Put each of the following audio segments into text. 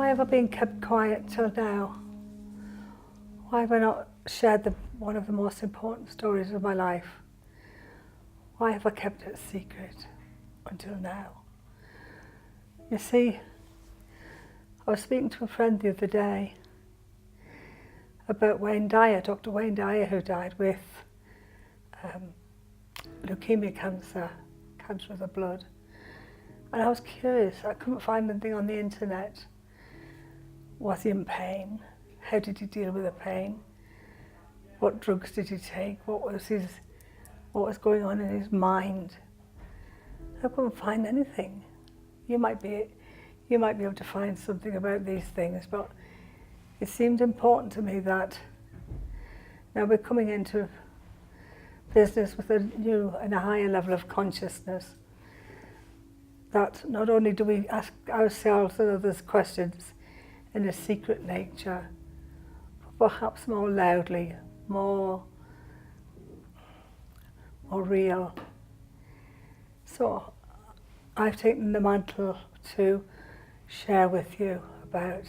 Why have I been kept quiet till now? Why have I not shared one of the most important stories of my life? Why have I kept it secret until now? You see, I was speaking to a friend the other day about Wayne Dyer, Dr. Wayne Dyer, who died with leukemia cancer of the blood. And I was curious, I couldn't find anything on the internet. Was he in pain? How did he deal with the pain? What drugs did he take? What was going on in his mind? I couldn't find anything. You might be able to find something about these things, but it seemed important to me that now we're coming into business with a new and a higher level of consciousness, that not only do we ask ourselves and others questions in a secret nature, but perhaps more loudly, more real. So I've taken the mantle to share with you about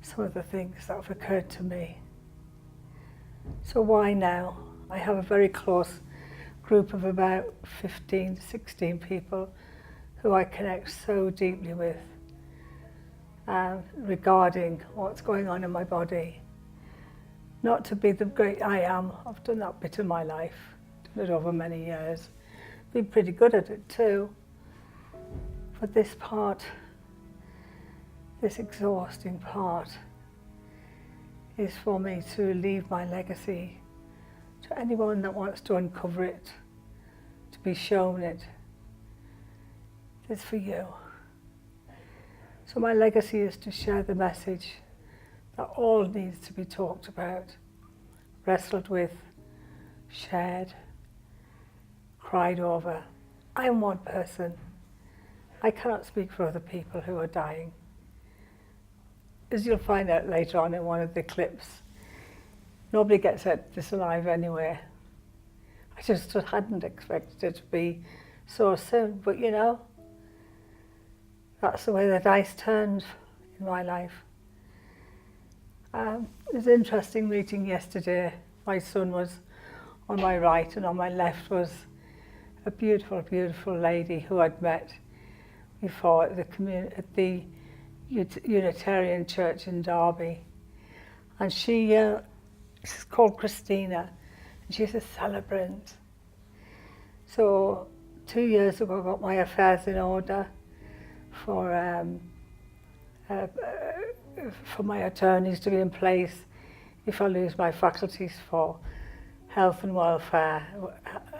some of the things that have occurred to me. So why now? I have a very close group of about 15, 16 people who I connect so deeply with regarding what's going on in my body. Not to be the great I am. I've done that bit of my life, done it over many years, been pretty good at it too. But this part, this exhausting part, is for me to leave my legacy to anyone that wants to uncover it, to be shown it. It's for you. So my legacy is to share the message that all needs to be talked about, wrestled with, shared, cried over. I am one person. I cannot speak for other people who are dying. As you'll find out later on in one of the clips, nobody gets out this alive anyway. I just hadn't expected it to be so soon, but you know, that's the way the dice turned in my life. It was an interesting meeting yesterday. My son was on my right and on my left was a beautiful, beautiful lady who I'd met before at the Unitarian Church in Derby. And she's called Christina, and she's a celebrant. So 2 years ago I got my affairs in order for my attorneys to be in place if I lose my faculties for health and welfare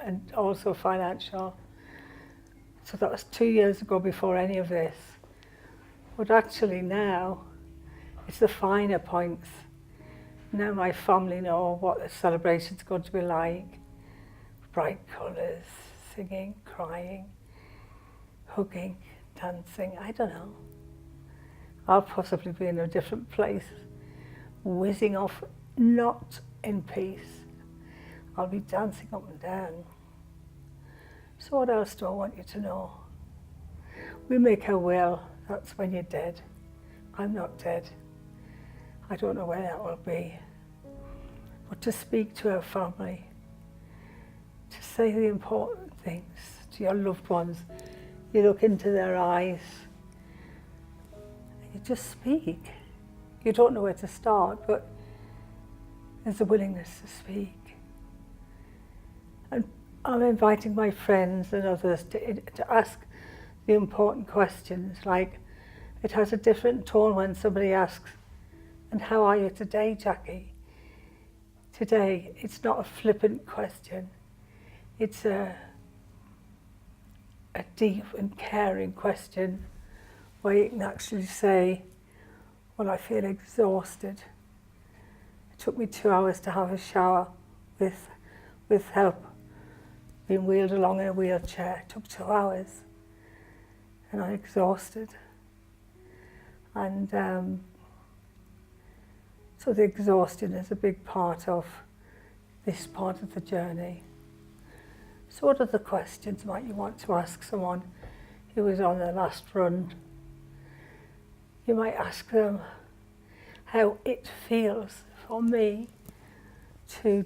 and also financial. So that was 2 years ago before any of this. But actually now, it's the finer points. Now my family know what the celebration's going to be like. Bright colours, singing, crying, hugging, dancing, I don't know. I'll possibly be in a different place, whizzing off, not in peace. I'll be dancing up and down. So what else do I want you to know? We make our will, that's when you're dead. I'm not dead. I don't know where that will be. But to speak to our family, to say the important things to your loved ones, you look into their eyes, and you just speak. You don't know where to start, but there's a willingness to speak. And I'm inviting my friends and others to ask the important questions, like it has a different tone when somebody asks, and how are you today, Jackie? Today, it's not a flippant question. It's a deep and caring question where you can actually say, well, I feel exhausted. It took me 2 hours to have a shower with help, being wheeled along in a wheelchair. It took 2 hours, and I'm exhausted. And so the exhaustion is a big part of this part of the journey. So what other questions might you want to ask someone who is on their last run? you might ask them how it feels for me to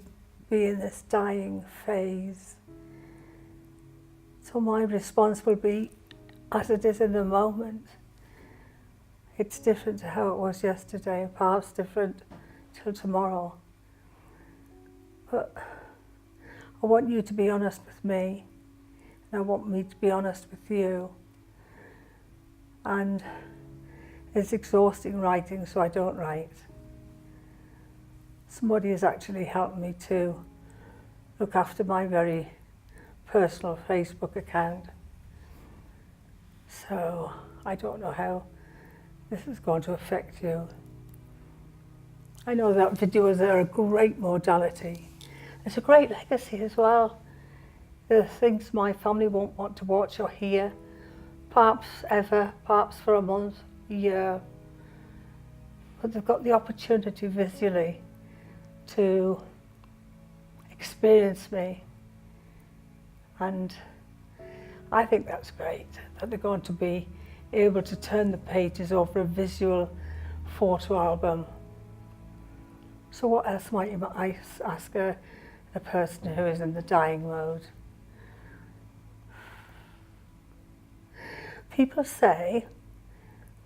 be in this dying phase. So my response will be, as it is in the moment. It's different to how it was yesterday, perhaps different till tomorrow. But I want you to be honest with me, and I want me to be honest with you. And it's exhausting writing, so I don't write. Somebody has actually helped me to look after my very personal Facebook account. So I don't know how this is going to affect you. I know that videos are a great modality. It's a great legacy as well. There are things my family won't want to watch or hear, perhaps ever, perhaps for a month, a year. But they've got the opportunity visually to experience me. And I think that's great, that they're going to be able to turn the pages over a visual photo album. So what else might you ask a person who is in the dying mode? People say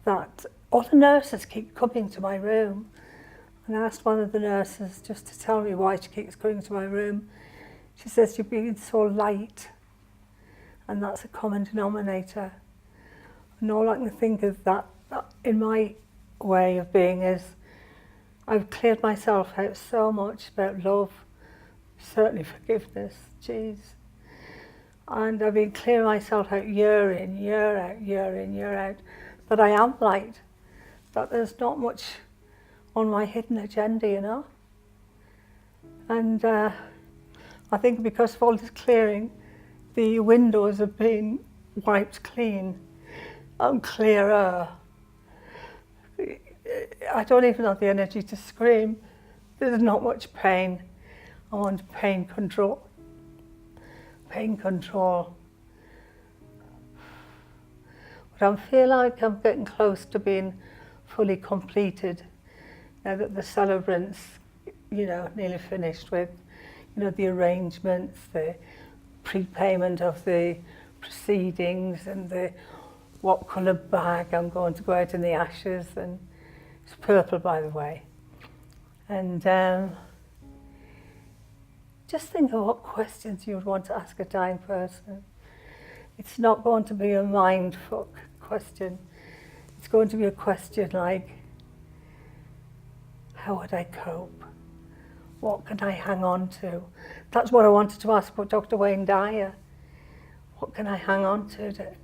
that all the nurses keep coming to my room. And I asked one of the nurses just to tell me why she keeps coming to my room. She says, "You're being so light." And that's a common denominator. And all I can think of that in my way of being is I've cleared myself out so much about love, certainly forgiveness, geez. And I've been clearing myself out year in, year out, year in, year out, that I am light, that there's not much on my hidden agenda, you know. And I think because of all this clearing, the windows have been wiped clean and clearer. I don't even have the energy to scream. There's not much pain. I want pain control. Pain control. But I feel like I'm getting close to being fully completed now that the celebrant's, nearly finished with, the arrangements, the prepayment of the proceedings and the what colour bag I'm going to go out in the ashes, and it's purple, by the way. And just think of what questions you would want to ask a dying person. It's not going to be a mindfuck question. It's going to be a question like, how would I cope? What can I hang on to? That's what I wanted to ask Dr. Wayne Dyer. What can I hang on to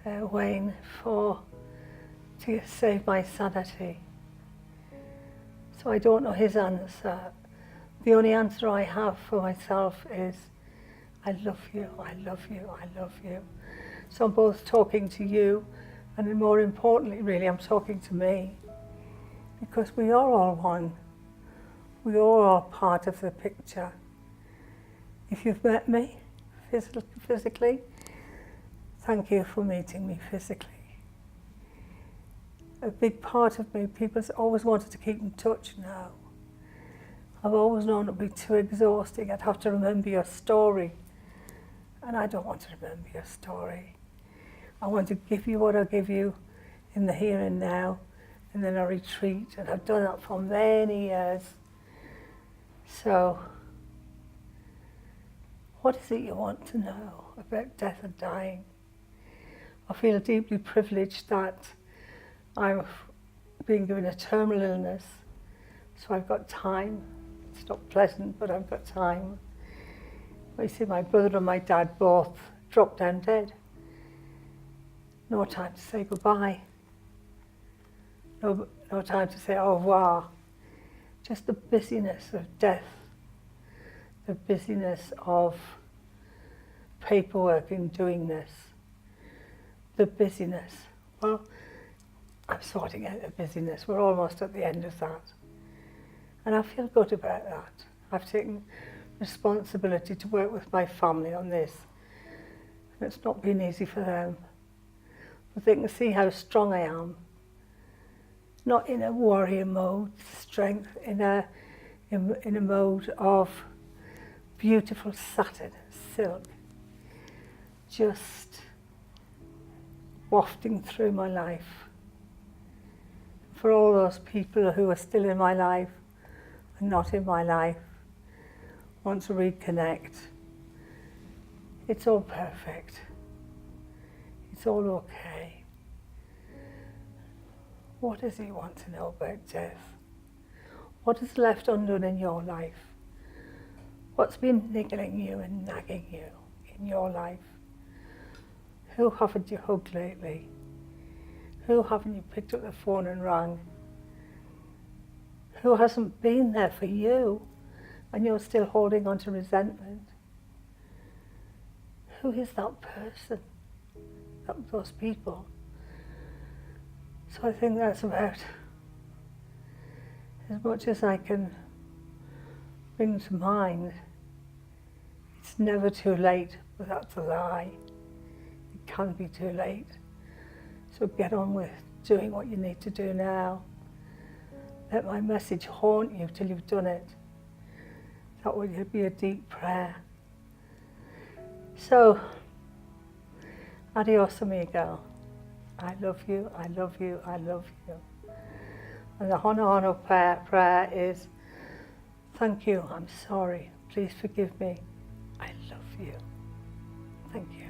Wayne, to save my sanity? So I don't know his answer. The only answer I have for myself is, I love you, I love you, I love you. So I'm both talking to you, and more importantly, really, I'm talking to me. Because we are all one. We all are part of the picture. If you've met me physically, thank you for meeting me physically. A big part of me, people's always wanted to keep in touch now. I've always known it would be too exhausting. I'd have to remember your story. And I don't want to remember your story. I want to give you what I give you in the here and now, and then I retreat, and I've done that for many years. So, what is it you want to know about death and dying? I feel deeply privileged that I'm being given a terminal illness, so I've got time. It's not pleasant, but I've got time. You see, my brother and my dad both dropped down dead. No time to say goodbye. No time to say au revoir. Just the busyness of death, the busyness of paperwork and doing this, the busyness. Well, I'm sorting out the busyness. We're almost at the end of that. And I feel good about that. I've taken responsibility to work with my family on this. And it's not been easy for them. But they can see how strong I am not in a warrior mode, strength, in a mode of beautiful satin silk, just wafting through my life. For all those people who are still in my life and not in my life, want to reconnect, it's all perfect. It's all okay. What does he want to know about death? What is left undone in your life? What's been niggling you and nagging you in your life? Who haven't you hugged lately? Who haven't you picked up the phone and rang? Who hasn't been there for you and you're still holding on to resentment? Who is that person? Those people? So I think that's about as much as I can bring to mind. It's never too late, but that's a lie. It can be too late. So get on with doing what you need to do now. Let my message haunt you till you've done it. That would be a deep prayer. So, adios amigo. I love you, I love you, I love you. And the Hono Hono prayer is, thank you, I'm sorry, please forgive me, I love you. Thank you.